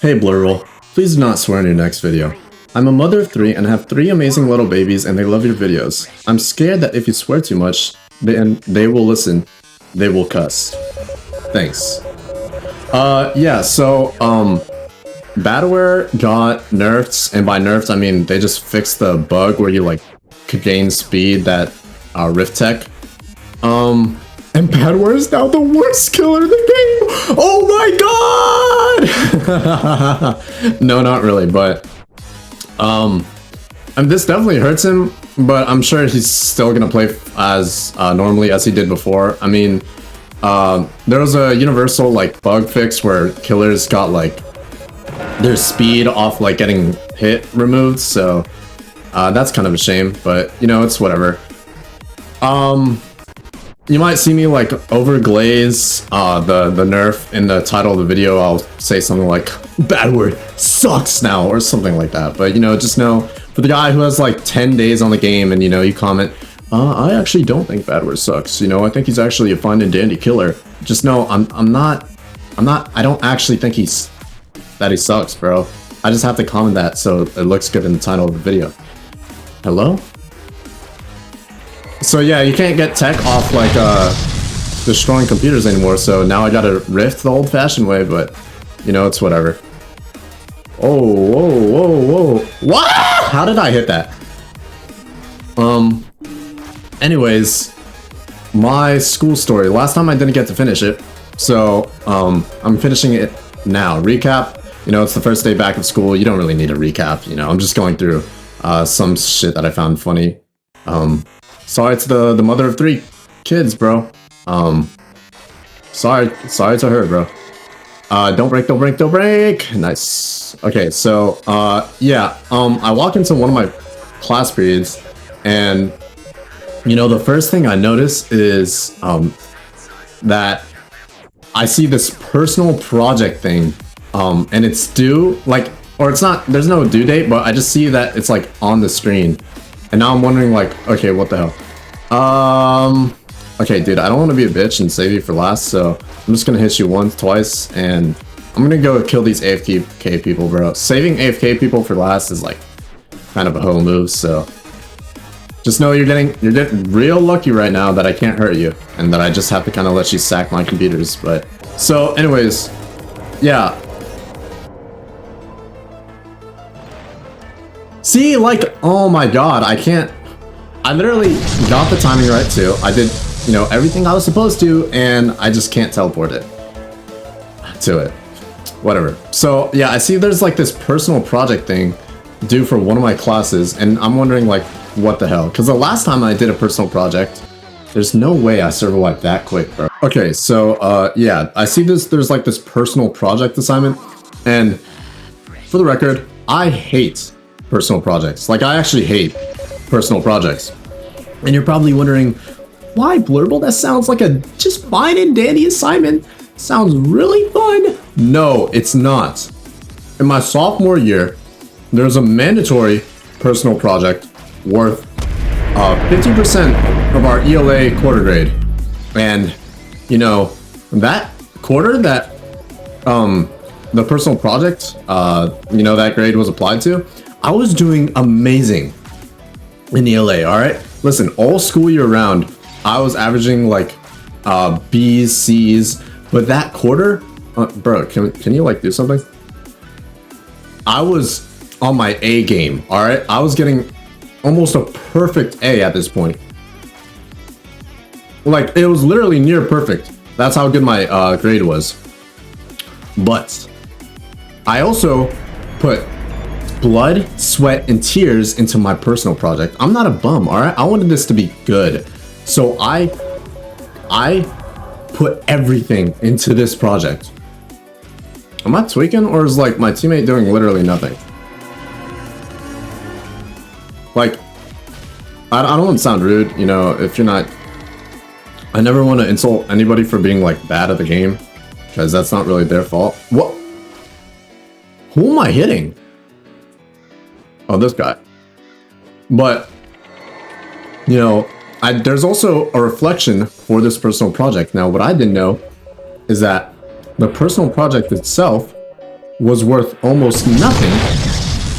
Hey Blurble, please do not swear in your next video. I'm a mother of 3 and have 3 amazing little babies and they love your videos. I'm scared that if you swear too much, then they will listen. They will cuss. Thanks. Yeah, so, Badware got nerfed, and by nerfed I mean they just fixed the bug where you like could gain speed that Rift Tech. And Badware is now the worst killer in the game! Oh my god! No, not really, but and this definitely hurts him, but I'm sure he's still gonna play as normally as he did before. I mean, there was a universal like bug fix where killers got like their speed off like getting hit removed, so that's kind of a shame, but you know, it's whatever. You might see me like overglaze the nerf in the title of the video. I'll say something like Badware sucks now or something like that, but you know, just know for the guy who has like 10 days on the game and you know you comment I actually don't think Badware sucks, you know, I think he's actually a fine and dandy killer. Just know I don't actually think he sucks, bro. I just have to comment that so it looks good in the title of the video. Hello? So yeah, you can't get tech off like destroying computers anymore, so now I gotta rift the old-fashioned way, but you know, it's whatever. Oh, whoa, whoa, whoa. What? How did I hit that? Anyways, my school story. Last time I didn't get to finish it, so I'm finishing it now. Recap, you know, it's the first day back of school. You don't really need a recap, you know, I'm just going through some shit that I found funny. Sorry to the mother of 3 kids, bro. Sorry to her, bro. Don't break, don't break, don't break. Nice. Okay, so yeah, I walk into one of my class periods, and you know, the first thing I notice is that I see this personal project thing, and it's due like, or it's not. There's no due date, but I just see that it's like on the screen. And now I'm wondering like, okay, what the hell? Okay, dude, I don't want to be a bitch and save you for last, so I'm just gonna hit you once, twice, and I'm gonna go kill these AFK people, bro. Saving AFK people for last is like kind of a hoe move, so just know you're getting real lucky right now that I can't hurt you, and that I just have to kind of let you sack my computers. But so, anyways, yeah. See, like, oh my god, I literally got the timing right too. I did, you know, everything I was supposed to, and I just can't teleport it to it. Whatever. So, yeah, I see there's like this personal project thing due for one of my classes, and I'm wondering like, what the hell? Because the last time I did a personal project, there's no way I server wiped that quick, bro. Okay, so, yeah, I see there's like this personal project assignment, and for the record, I hate personal projects. Like, I actually hate personal projects. And you're probably wondering, why, Blurble? That sounds like a just fine and dandy assignment. Sounds really fun. No, it's not. In my sophomore year, there's a mandatory personal project worth 50% of our ELA quarter grade. And, you know, that quarter that the personal project, you know, that grade was applied to, I was doing amazing in ELA, alright? Listen, all school year round, I was averaging like B's, C's, but that quarter, bro, can you like do something? I was on my A game, alright? I was getting almost a perfect A at this point. Like, it was literally near perfect. That's how good my grade was. But I also put blood, sweat, and tears into my personal project. I'm not a bum, alright? I wanted this to be good. So I put everything into this project. Am I tweaking, or is like my teammate doing literally nothing? Like, I don't want to sound rude, you know, if you're not... I never want to insult anybody for being like bad at the game, because that's not really their fault. What? Who am I hitting? Oh, this guy. But, you know, there's also a reflection for this personal project. Now, what I didn't know is that the personal project itself was worth almost nothing,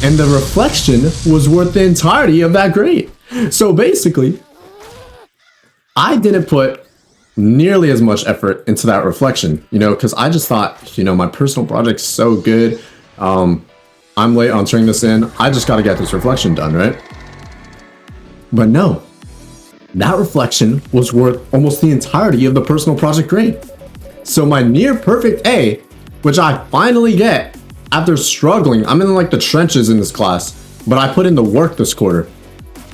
and the reflection was worth the entirety of that grade. So basically, I didn't put nearly as much effort into that reflection, you know, because I just thought, you know, my personal project's so good. I'm late on turning this in. I just got to get this reflection done, right? But no, that reflection was worth almost the entirety of the personal project grade. So my near perfect A, which I finally get after struggling, I'm in like the trenches in this class, but I put in the work this quarter.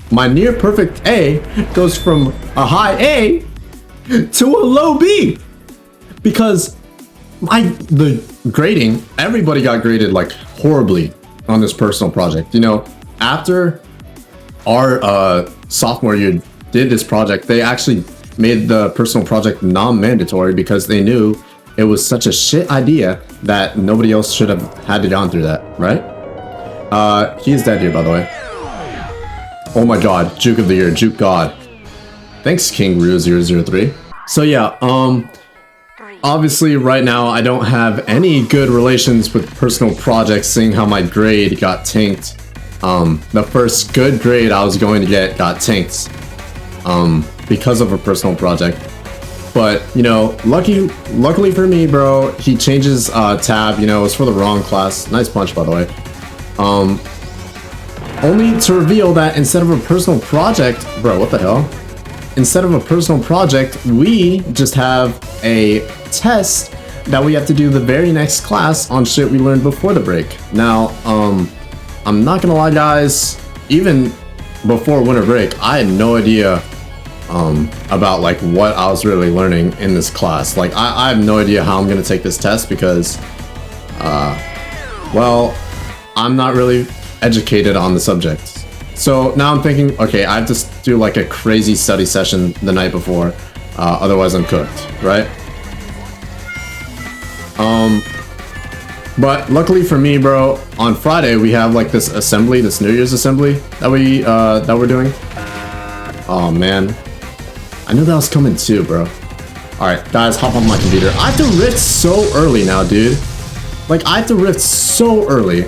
My near perfect A goes from a high A to a low B because the grading, everybody got graded like horribly on this personal project. You know, after our sophomore year did this project, they actually made the personal project non-mandatory because they knew it was such a shit idea that nobody else should have had to gone through that, right? He is dead here, by the way. Oh my god, Juke of the Year, Juke God. Thanks, King Rue 003. So yeah, obviously right now I don't have any good relations with personal projects, seeing how my grade got tanked. The first good grade I was going to get got tanked because of a personal project. But, you know, luckily for me, bro, he changes tab, you know, it was for the wrong class. Nice punch, by the way. Only to reveal that instead of a personal project, bro, what the hell? Instead of a personal project, we just have a test that we have to do the very next class on shit we learned before the break. Now, I'm not gonna lie, guys, even before winter break, I had no idea about like what I was really learning in this class. Like, I have no idea how I'm gonna take this test because, well, I'm not really educated on the subject. So now I'm thinking, okay, I have to do like a crazy study session the night before, otherwise I'm cooked, right? But luckily for me, bro, on Friday we have like this assembly, this New Year's assembly that we're doing. Oh man, I knew that was coming too, bro. All right, guys, hop on my computer. I have to rift so early now, dude. Like, I have to rift so early.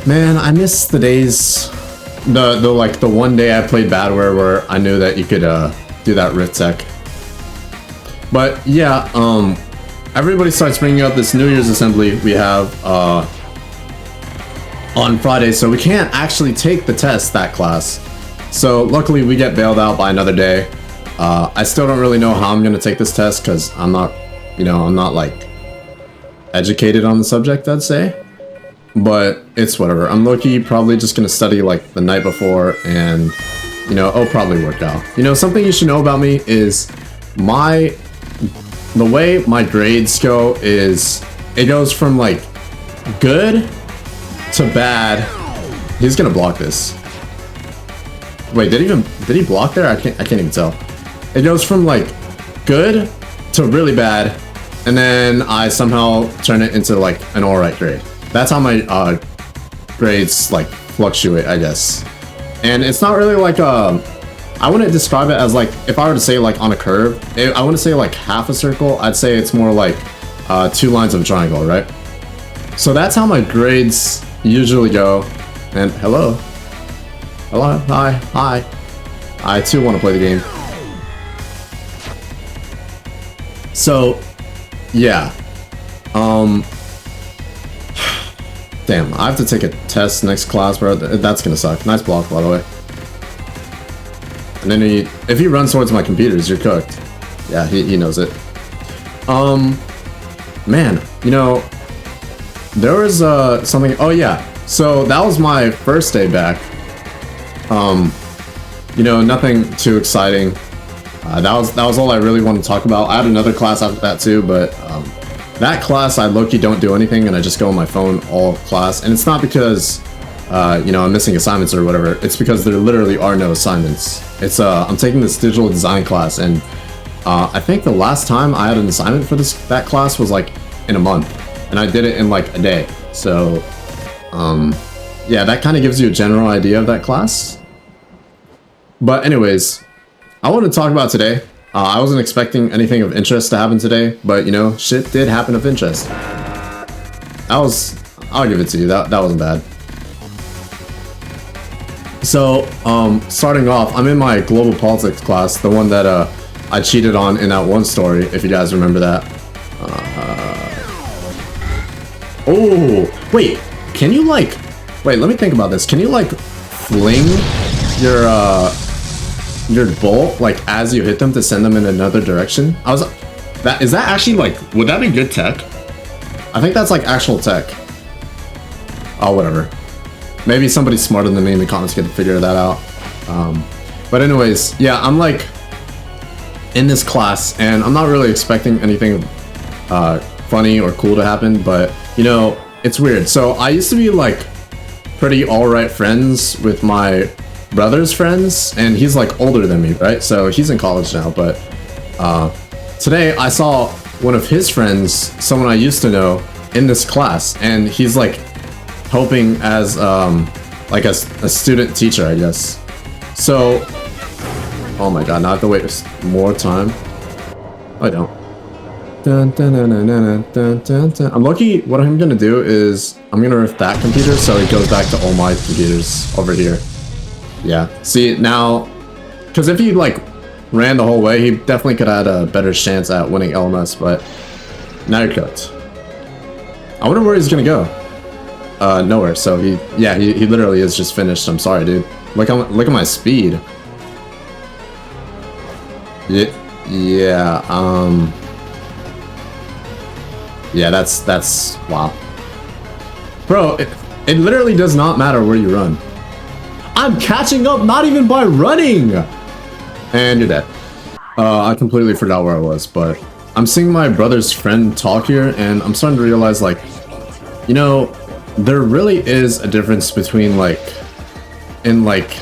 Man, I miss the days, the one day I played Badware where I knew that you could do that rift tech. But yeah, everybody starts bringing up this New Year's assembly we have on Friday, so we can't actually take the test that class. So luckily we get bailed out by another day. I still don't really know how I'm gonna take this test because I'm not, you know, I'm not like educated on the subject, I'd say. But it's whatever. I'm low-key probably just gonna study like the night before, and you know, it'll probably work out. You know, something you should know about me is the way my grades go is it goes from like good to bad. He's gonna block this. Wait, did he block there? I can't even tell. It goes from like good to really bad, and then I somehow turn it into like an alright grade. That's how my grades like fluctuate, I guess. And it's not really like I wouldn't describe it as like, if I were to say like on a curve, I wouldn't say like half a circle. I'd say it's more like 2 lines of a triangle, right? So that's how my grades usually go. And hello, hi. I too want to play the game. So yeah, damn, I have to take a test next class, bro. That's gonna suck. Nice block, by the way. And then if he runs towards my computers, you're cooked. Yeah, he knows it. Man, you know, there was something. Oh yeah, so that was my first day back. You know, nothing too exciting. That was all I really wanted to talk about. I had another class after that too, but that class I low-key don't do anything, and I just go on my phone all class. And it's not because you know, I'm missing assignments or whatever. It's because there literally are no assignments. It's I'm taking this digital design class, and I think the last time I had an assignment for that class was like in a month, and I did it in like a day. So yeah, that kind of gives you a general idea of that class. But anyways, I want to talk about today. I wasn't expecting anything of interest to happen today, but you know, shit did happen of interest. I'll give it to you. That wasn't bad. So, starting off, I'm in my global politics class, the one that I cheated on in that one story, if you guys remember that. Oh, wait, can you like, wait, let me think about this. Can you like fling your bolt like as you hit them to send them in another direction? Is that actually like, would that be good tech? I think that's like actual tech. Oh, whatever. Maybe somebody smarter than me in the comments can figure that out. But anyways, yeah, I'm like in this class and I'm not really expecting anything funny or cool to happen, but you know, it's weird. So I used to be like pretty alright friends with my brother's friends, and he's like older than me, right? So he's in college now, but today I saw one of his friends, someone I used to know, in this class, and he's like helping as like a student teacher, I guess. So, oh my god, now I have to wait more time. I don't. Dun, dun, dun, dun, dun, dun, dun, dun. I'm lucky. What I'm gonna do is I'm gonna riff that computer so it goes back to all my computers over here. Yeah. See now, because if he like ran the whole way, he definitely could have had a better chance at winning LMS. But now you're cooked. I wonder where he's gonna go. Nowhere. So he literally is just finished. I'm sorry, dude. Look at my speed. Yeah. Yeah, that's wow. Bro, it literally does not matter where you run. I'm catching up not even by running! And you're dead. I completely forgot where I was, but I'm seeing my brother's friend talk here, and I'm starting to realize, like, you know, there really is a difference between, like, in, like,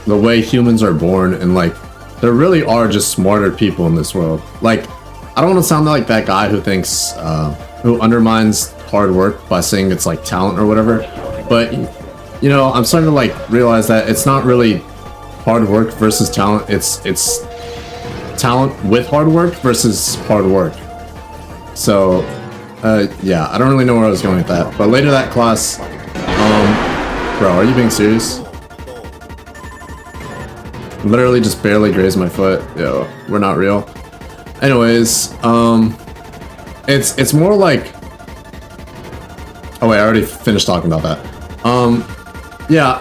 the way humans are born, and, like, there really are just smarter people in this world. Like, I don't want to sound like that guy who thinks, who undermines hard work by saying it's like talent or whatever, but you know, I'm starting to like realize that it's not really hard work versus talent, it's talent with hard work versus hard work. So yeah, I don't really know where I was going with that, but later that class, bro, are you being serious? Literally just barely grazed my foot. Yo, we're not real. Anyways, it's more like, oh wait, I already finished talking about that. Yeah.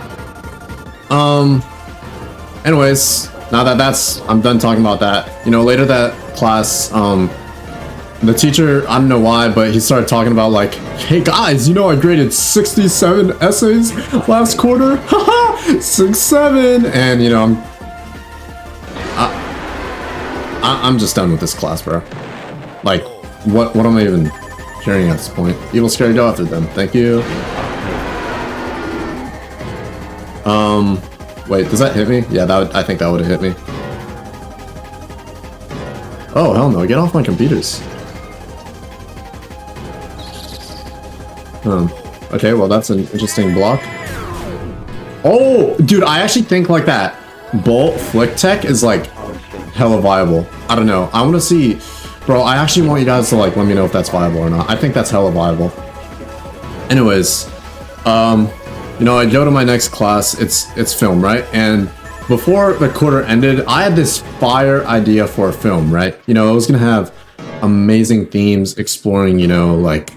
Anyways, now that I'm done talking about that. You know, later that class, the teacher, I don't know why, but he started talking about like, hey guys, you know I graded 67 essays last quarter. Haha, 67, and you know, I'm just done with this class, bro. Like, what am I even hearing at this point? Evil scary go after them. Thank you. Wait, does that hit me? Yeah, I think that would have hit me. Oh, hell no, get off my computers. Okay, well that's an interesting block. Oh, dude, I actually think like that bolt flick tech is like hella viable. I don't know. I want to see, bro. I actually want you guys to like let me know if that's viable or not. I think that's hella viable. Anyways, you know, I go to my next class. It's film, right? And before the quarter ended, I had this fire idea for a film, right? You know, it was gonna have amazing themes exploring, you know, like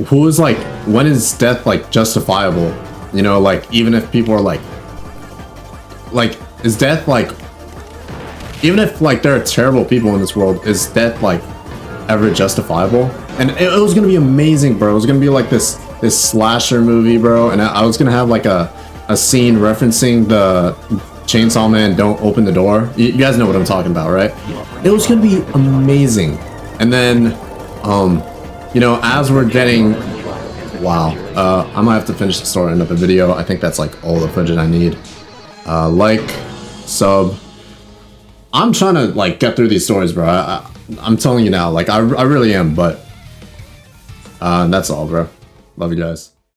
who is like, when is death like justifiable? You know, like even if people are like is death like, even if like there are terrible people in this world, is death like ever justifiable? And it was gonna be amazing, bro. It was gonna be like this slasher movie, bro, and I was gonna have like a scene referencing the Chainsaw Man Don't Open the Door. You guys know what I'm talking about, right? It was gonna be amazing. And then you know, as we're getting, wow, I might have to finish the story in another video. I think that's like all the footage I need. Like, sub. I'm trying to like get through these stories, bro. I'm telling you now, like I really am, but that's all, bro. Love you guys.